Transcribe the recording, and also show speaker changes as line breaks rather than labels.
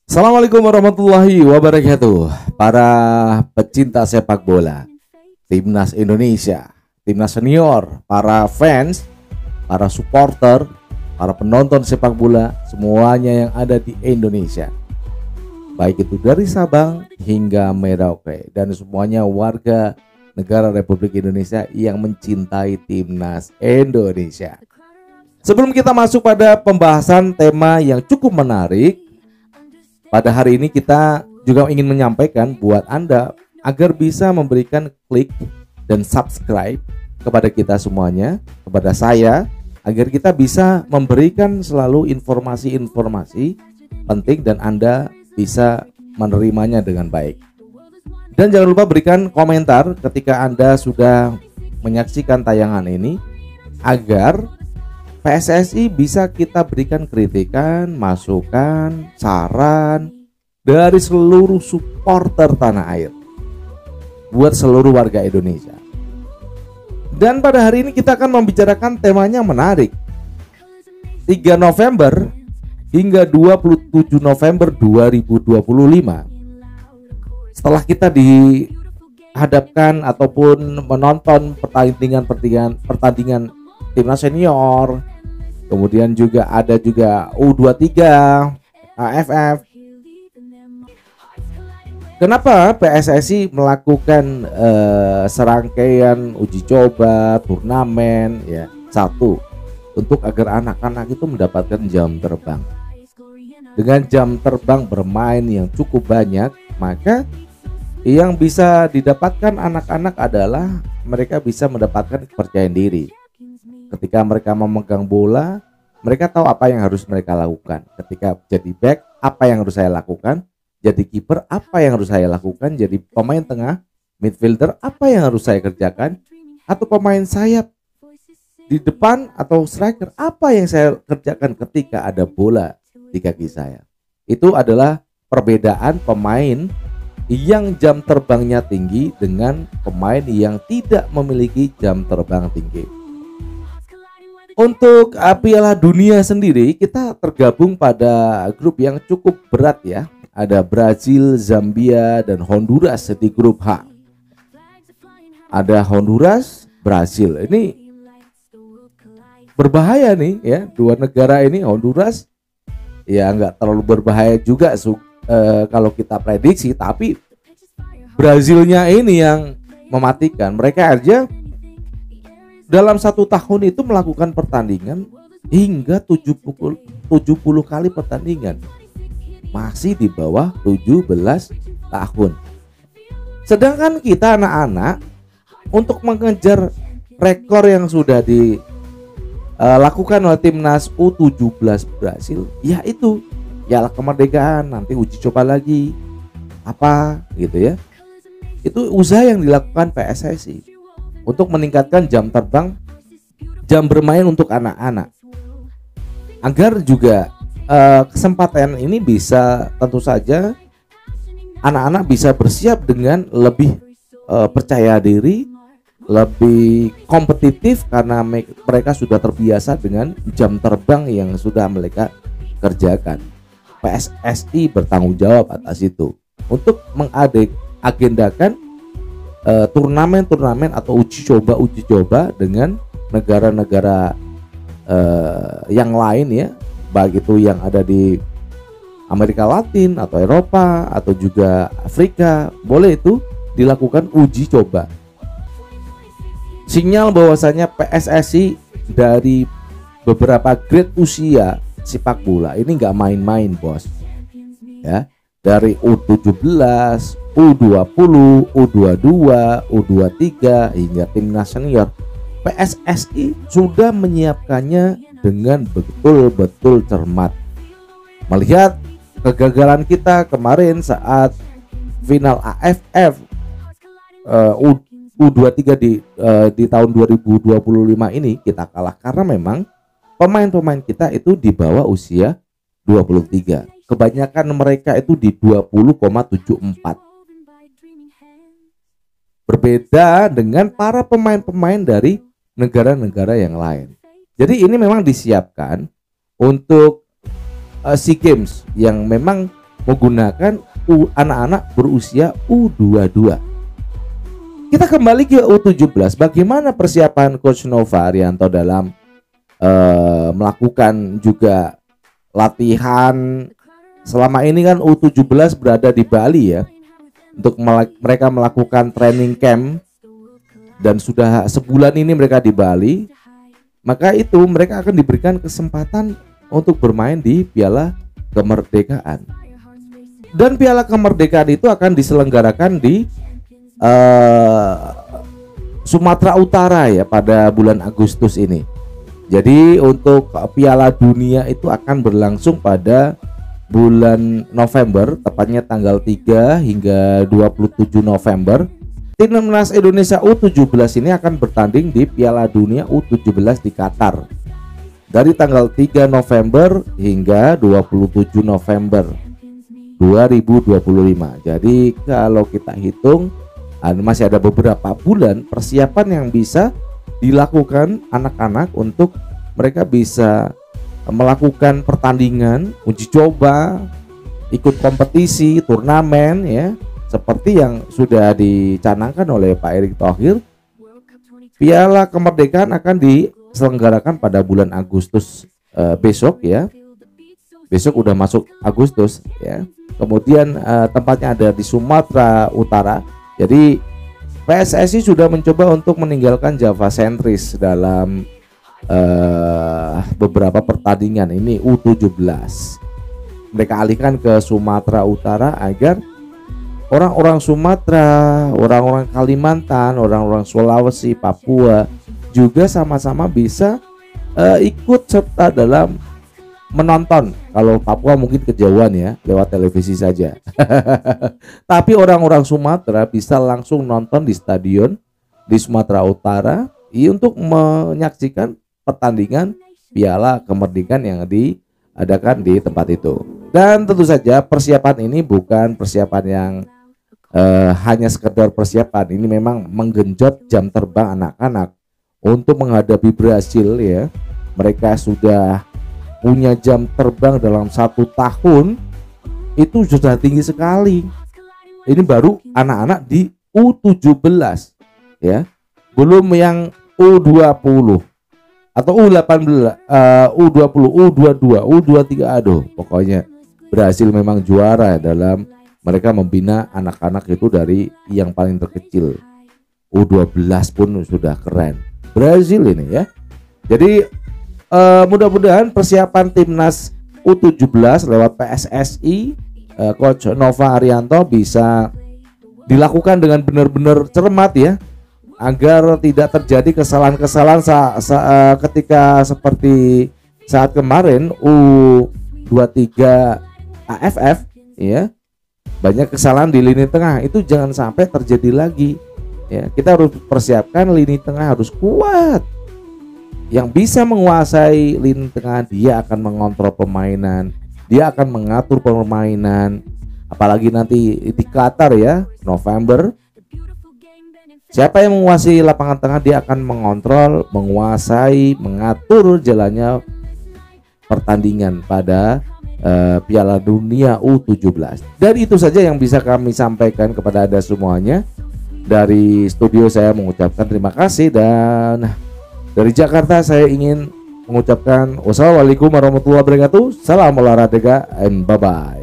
Assalamualaikum warahmatullahi wabarakatuh. Para pecinta sepak bola, timnas Indonesia, timnas senior, para fans, para supporter, para penonton sepak bola, semuanya yang ada di Indonesia, baik itu dari Sabang hingga Merauke, dan semuanya warga negara Republik Indonesia yang mencintai timnas Indonesia. Sebelum kita masuk pada pembahasan tema yang cukup menarik, pada hari ini kita juga ingin menyampaikan buat Anda agar bisa memberikan klik dan subscribe kepada kita semuanya, kepada saya, agar kita bisa memberikan selalu informasi-informasi penting dan Anda bisa menerimanya dengan baik. Dan jangan lupa berikan komentar ketika Anda sudah menyaksikan tayangan ini, agar PSSI bisa kita berikan kritikan, masukan, saran dari seluruh supporter tanah air buat seluruh warga Indonesia. Dan pada hari ini kita akan membicarakan temanya menarik. 3 November hingga 27 November 2025. Setelah kita dihadapkan ataupun menonton pertandingan timnas senior, kemudian juga ada U23, AFF. Kenapa PSSI melakukan serangkaian uji coba turnamen ya? Satu, untuk agar anak-anak itu mendapatkan jam terbang. Dengan jam terbang bermain yang cukup banyak, maka yang bisa didapatkan anak-anak adalah mereka bisa mendapatkan kepercayaan diri. Ketika mereka memegang bola, mereka tahu apa yang harus mereka lakukan. Ketika jadi back, apa yang harus saya lakukan? Jadi kiper, apa yang harus saya lakukan? Jadi pemain tengah, midfielder, apa yang harus saya kerjakan? Atau pemain sayap di depan atau striker, apa yang saya kerjakan ketika ada bola di kaki saya? Itu adalah perbedaan pemain yang jam terbangnya tinggi dengan pemain yang tidak memiliki jam terbang tinggi. Untuk Piala Dunia sendiri, kita tergabung pada grup yang cukup berat ya. Ada Brazil, Zambia, dan Honduras di grup H. Ada Honduras, Brazil. Ini berbahaya nih ya, dua negara ini. Honduras ya nggak terlalu berbahaya juga kalau kita prediksi, tapi Brazilnya ini yang mematikan. Mereka aja dalam 1 tahun itu melakukan pertandingan hingga 70 kali pertandingan, masih di bawah 17 tahun. Sedangkan kita anak-anak untuk mengejar rekor yang sudah dilakukan oleh timnas U17 Brasil, yaitu Piala Kemerdekaan, nanti uji coba lagi apa gitu ya. Itu usaha yang dilakukan PSSI untuk meningkatkan jam terbang, jam bermain untuk anak-anak, agar juga kesempatan ini bisa, tentu saja anak-anak bisa bersiap dengan lebih percaya diri, lebih kompetitif, karena mereka sudah terbiasa dengan jam terbang yang sudah mereka kerjakan. PSSI bertanggung jawab atas itu untuk mengagendakan turnamen atau uji coba dengan negara-negara yang lain ya, baik itu yang ada di Amerika Latin atau Eropa atau juga Afrika, boleh itu dilakukan uji coba. Sinyal bahwasanya PSSI dari beberapa grade usia sepak bola ini nggak main-main, bos ya. Dari U17, U20, U22, U23 hingga timnas senior, PSSI sudah menyiapkannya dengan betul-betul cermat. Melihat kegagalan kita kemarin saat final AFF U23 di tahun 2025 ini, kita kalah karena memang pemain-pemain kita itu di bawah usia 23. Kebanyakan mereka itu di 20,74. Berbeda dengan para pemain-pemain dari negara-negara yang lain. Jadi ini memang disiapkan untuk SEA Games yang memang menggunakan anak-anak berusia U22. Kita kembali ke U17. Bagaimana persiapan Coach Nova Arianto dalam melakukan juga latihan? Selama ini kan U17 berada di Bali ya, untuk mereka melakukan training camp, dan sudah sebulan ini mereka di Bali. Maka itu mereka akan diberikan kesempatan untuk bermain di Piala Kemerdekaan. Dan Piala Kemerdekaan itu akan diselenggarakan di Sumatera Utara ya pada bulan Agustus ini. Jadi untuk Piala Dunia itu akan berlangsung pada bulan November, tepatnya tanggal 3 hingga 27 November. Timnas Indonesia U17 ini akan bertanding di Piala Dunia U17 di Qatar dari tanggal 3 November hingga 27 November 2025. Jadi kalau kita hitung masih ada beberapa bulan persiapan yang bisa dilakukan anak-anak untuk mereka bisa melakukan pertandingan, uji coba, ikut kompetisi, turnamen ya, seperti yang sudah dicanangkan oleh Pak Erick Thohir. Piala Kemerdekaan akan diselenggarakan pada bulan Agustus besok ya. Besok udah masuk Agustus ya. Kemudian tempatnya ada di Sumatera Utara. Jadi PSSI sudah mencoba untuk meninggalkan Java sentris dalam beberapa pertandingan ini U17. Mereka alihkan ke Sumatera Utara agar orang-orang Sumatera, orang-orang Kalimantan, orang-orang Sulawesi, Papua juga sama-sama bisa ikut serta dalam menonton. Kalau Papua mungkin kejauhan ya, lewat televisi saja. Tapi orang-orang Sumatera bisa langsung nonton di stadion di Sumatera Utara untuk menyaksikan pertandingan Piala Kemerdekaan yang diadakan di tempat itu. Dan tentu saja persiapan ini bukan persiapan yang hanya sekedar persiapan. Ini memang menggenjot jam terbang anak-anak untuk menghadapi Brasil ya. Mereka sudah punya jam terbang dalam 1 tahun itu sudah tinggi sekali. Ini baru anak-anak di U17 ya, belum yang U20 atau U18, U20, U22, U23. Aduh, pokoknya Brasil memang juara dalam mereka membina anak-anak itu dari yang paling terkecil. U12 pun sudah keren Brasil ini ya. Jadi mudah-mudahan persiapan timnas U17 lewat PSSI Coach Nova Arianto bisa dilakukan dengan benar-benar cermat ya, agar tidak terjadi kesalahan-kesalahan ketika seperti saat kemarin U23 AFF ya. Banyak kesalahan di lini tengah, itu jangan sampai terjadi lagi ya. Kita harus persiapkan lini tengah harus kuat. Yang bisa menguasai lini tengah, dia akan mengontrol permainan, dia akan mengatur permainan. Apalagi nanti di Qatar ya, November. Siapa yang menguasai lapangan tengah, dia akan mengontrol, menguasai, mengatur jalannya pertandingan pada Piala Dunia U17. Dan itu saja yang bisa kami sampaikan kepada Anda semuanya. Dari studio saya mengucapkan terima kasih, dan dari Jakarta saya ingin mengucapkan wassalamualaikum warahmatullahi wabarakatuh. Salam olahraga and bye bye.